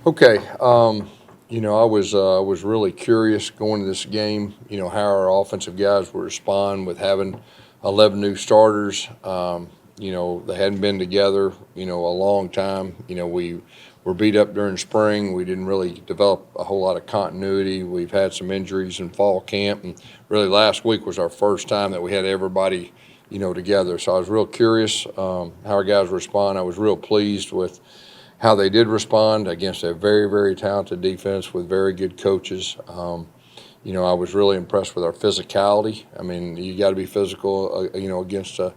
Okay, I was really curious going to this game. How our offensive guys would respond with having 11 new starters. They hadn't been together, a long time. We were beat up during spring. We didn't really develop a whole lot of continuity. We've had some injuries in fall camp, and really last week was our first time that we had everybody, together. So I was real curious how our guys respond. I was real pleased with how they did respond against a very, very talented defense with very good coaches. I was really impressed with our physicality. I mean, you got to be physical, against a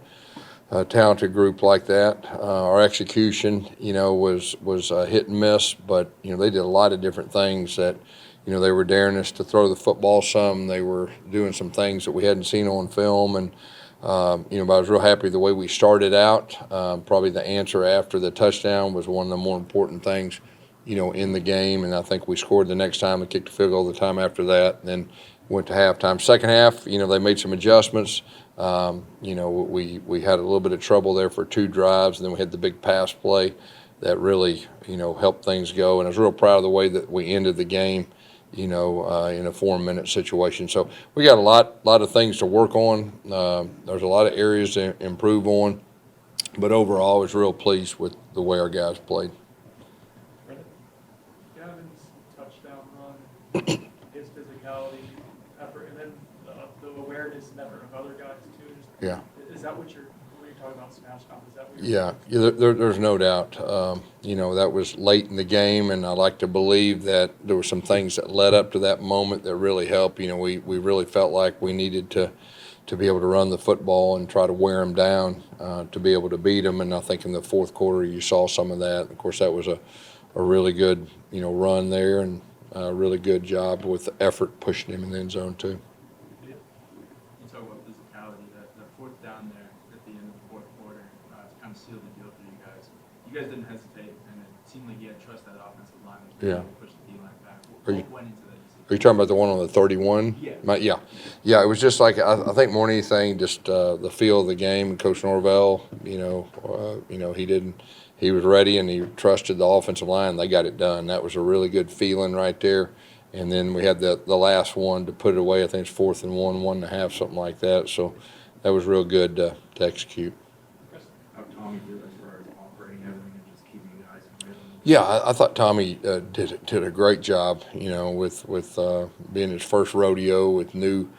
talented group like that. Our execution, was hit and miss, but they did a lot of different things that, they were daring us to throw the football some. They were doing some things that we hadn't seen on film, and but I was real happy the way we started out. Probably the answer after the touchdown was one of the more important things, in the game. And I think we scored the next time and kicked a field goal the time after that. And then went to halftime. Second half, they made some adjustments. We had a little bit of trouble there for 2 drives, and then we had the big pass play that really, helped things go. And I was real proud of the way that we ended the game, in a 4-minute situation. So we got a lot of things to work on. There's a lot of areas to improve on, but overall, I was real pleased with the way our guys played. Gavin's touchdown run, his physicality, effort, and then the awareness and effort of other guys too. Yeah. Is that what you're talking about, smash mouth? Is that what Yeah, there's no doubt. That was late in the game, and I like to believe that there were some things that led up to that moment that really helped. We really felt like we needed to be able to run the football and try to wear them down to be able to beat them. And I think in the fourth quarter you saw some of that. Of course, that was a really good run there, and a really good job with the effort pushing him in the end zone too. You talk about physicality. The fourth down there at the end of the fourth quarter kind of sealed the deal for you guys. You guys didn't hesitate, and it seemed like you had trust that offensive line was Yeah. to push the D-line back. Are What you- went into that decision? Are you talking about the one on the 31? Yeah. Yeah. It was just like I think more than anything, just the feel of the game. Coach Norvell, he was ready and he trusted the offensive line. They got it done. That was a really good feeling right there. And then we had the last one to put it away. I think it's 4th and 1.5, something like that. So that was real good to execute. How Tommy did as far as operating everything and just keeping you guys in rhythm? Yeah, I thought Tommy did a great job. With being his first rodeo with new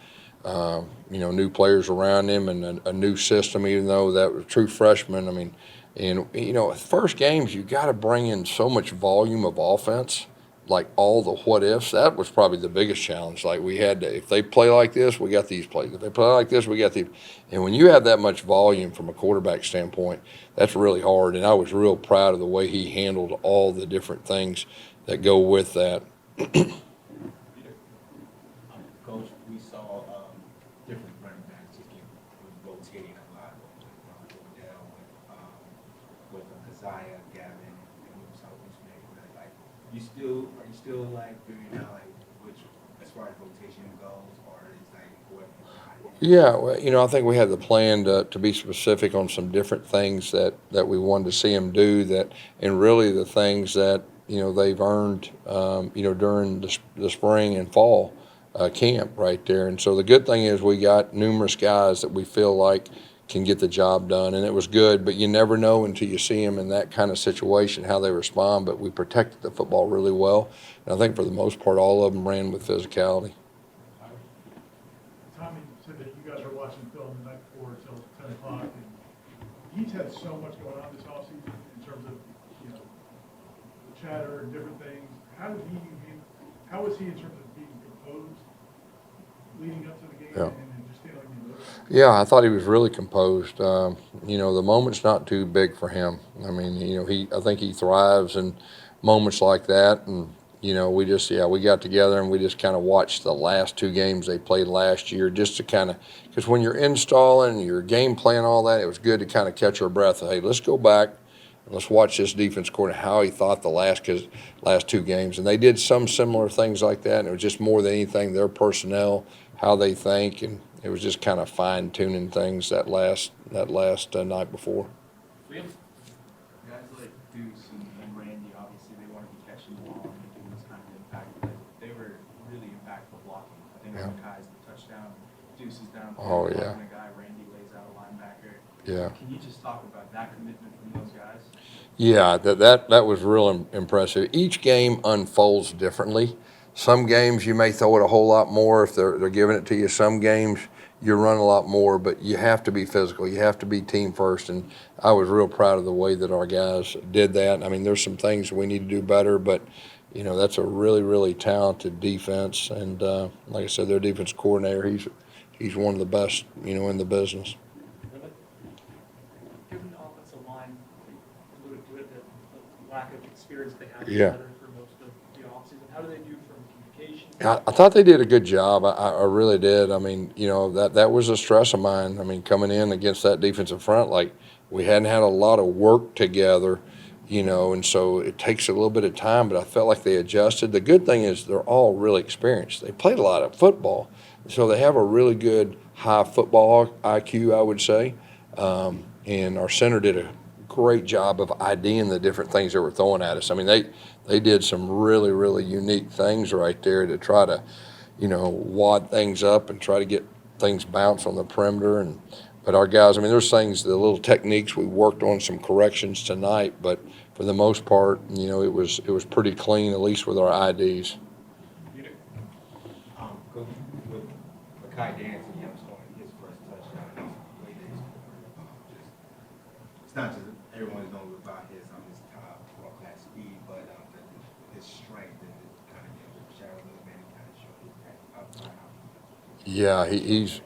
players around him and a new system. Even though that was a true freshman, I mean, and first games you got to bring in so much volume of offense, like all the what ifs. That was probably the biggest challenge. Like we had to, if they play like this, we got these plays. If they play like this, we got these. And when you have that much volume from a quarterback standpoint, that's really hard. And I was real proud of the way he handled all the different things that go with that. Coach, we saw different running backs just rotating a lot, going down with Keziah, Gavin, and we saw which maybe like are you still like figuring out like which as far as rotation goes, or is like what? Yeah, well, I think we had the plan to be specific on some different things that we wanted to see them do that, and really the things that, they've earned, during the spring and fall camp right there. And so the good thing is we got numerous guys that we feel like can get the job done, and it was good, but you never know until you see them in that kind of situation how they respond. But we protected the football really well, and I think for the most part all of them ran with physicality. Tommy said that you guys are watching film the night before until 10 o'clock, and he's had so much going on this offseason in terms of, chatter and different things. How was he in terms of being composed leading up to the game Yeah. and just handling the emotions? Yeah, I thought he was really composed. The moment's not too big for him. I mean, I think he thrives in moments like that. And, we got together and we just kind of watched the last 2 games they played last year just to kind of, because when you're installing your game plan, all that, it was good to kind of catch our breath. Hey, let's go back. Let's watch this defense coordinator, how he thought the last 2 games. And they did some similar things like that. And it was just more than anything, their personnel, how they think. And it was just kind of fine-tuning things that last night before. We have guys like Deuce and Randy, obviously, they want to be catching the ball. back for blocking. I think Yeah. Kai's the touchdown, Deuce is down. Oh, blocking yeah. A guy, Randy lays out a linebacker. Yeah. Can you just talk about that commitment from those guys? Yeah, that was real impressive. Each game unfolds differently. Some games you may throw it a whole lot more if they're giving it to you. Some games you run a lot more, but you have to be physical. You have to be team first, and I was real proud of the way that our guys did that. I mean, there's some things we need to do better, but you know that's a really, really talented defense. And like I said, their defense coordinator, he's one of the best, you know, in the business. Given the offensive line, you alluded to it, the lack of experience they had Yeah. together for most of the offseason, how do they do from communication? I thought they did a good job. I really did. I mean, you know, that was a stress of mine. I mean, coming in against that defensive front, like we hadn't had a lot of work together, you know, and so it takes a little bit of time, but I felt like they adjusted. The good thing is they're all really experienced. They played a lot of football, so they have a really good high football IQ, I would say. And our center did a great job of IDing the different things they were throwing at us. I mean, they did some really, really unique things right there to try to, you know, wad things up and try to get things bounced on the perimeter. But our guys, I mean, there's things, the little techniques, we worked on some corrections tonight, but for the most part, you know, it was pretty clean, at least with our IDs. Coach, with Makai Dancing, you know, scoring his first touchdown, the way that he scored, it's not just everyone's known about his top world-class speed, but his strength and his kind of, you know, shadow movement and kind of showed his outside. Yeah, he's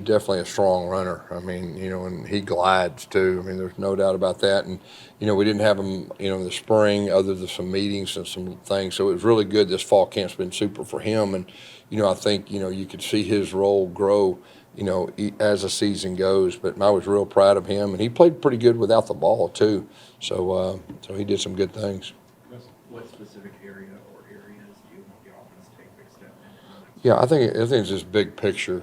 definitely a strong runner. I mean, you know, and he glides too. I mean, there's no doubt about that. And you know, we didn't have him, you know, in the spring, other than some meetings and some things. So it was really good. This fall camp's been super for him. And you know, I think you know you could see his role grow, you know, as the season goes. But I was real proud of him, and he played pretty good without the ball too. So he did some good things. What specific area or areas do you want the offense to take a big step in? Yeah, I think it's just big picture,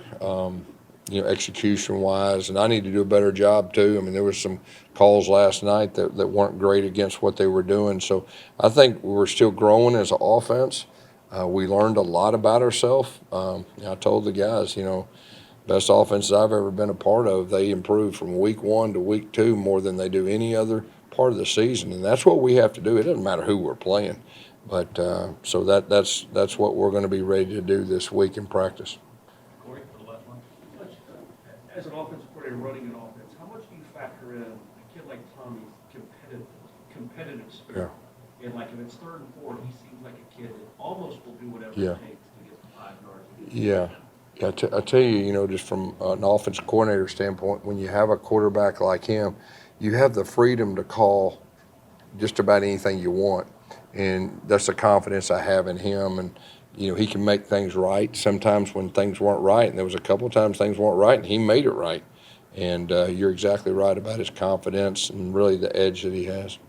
you know, execution-wise, and I need to do a better job too. I mean, there was some calls last night that weren't great against what they were doing. So I think we're still growing as an offense. We learned a lot about ourselves. I told the guys, you know, best offenses I've ever been a part of, they improved from week 1 to week 2 more than they do any other part of the season, and that's what we have to do. It doesn't matter who we're playing. But so that's what we're going to be ready to do this week in practice. Corey, for the last one. As an offensive coordinator running an offense, how much do you factor in a kid like Tommy's competitive spirit? And like if it's 3rd and 4, he seems like a kid that almost will do whatever Yeah. it takes to get the 5 yards. Yeah. I tell you, you know, just from an offensive coordinator standpoint, when you have a quarterback like him, you have the freedom to call just about anything you want. And that's the confidence I have in him. And, you know, he can make things right sometimes when things weren't right. And there was a couple of times things weren't right, and he made it right. And you're exactly right about his confidence and really the edge that he has.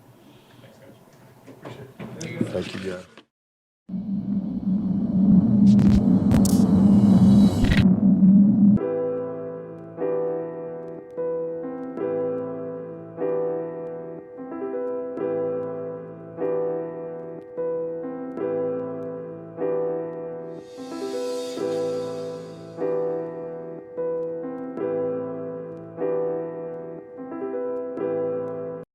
Appreciate it. Thank you, guys.